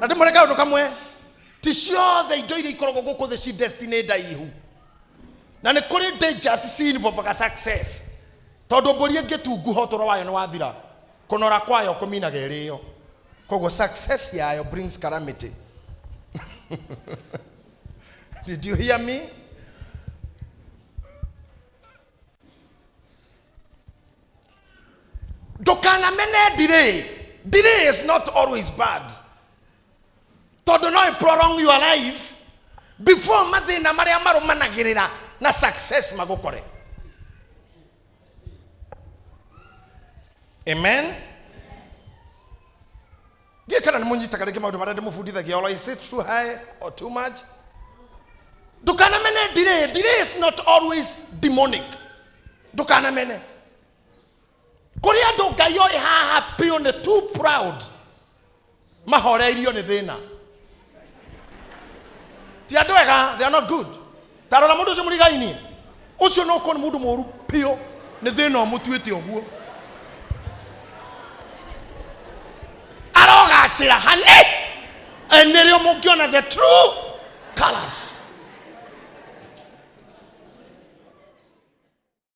ate mureka undu kamwe ti ciothe indo iria ikoragwo guku the ci destiny ndaihu na ni kuri dangers seen for success tondu mburi ingitungu hotoro wayo ni wathira kunora kwayo kuminaga iriyo koguo success yayo brings calamity. Did you hear me? Dokana mene delay is not always bad. Todo no prolong your life before mathina maria marumanagirira na success magukore. Amen. Dia kana ni munyi takareke maudu marade mufundithagia all is it too high or too much? Dokana mene delay is not always demonic. Dokana mene Korea do gayo ha happy on the too proud. Mahore iriyo ni thina. Ti adoega they are not good. Tarora mundu ucio murigaini. Ucio no ko ni mundu moru pio ni thina omutuite oguo. Aroga shira hane. Enere omukiona the true colors.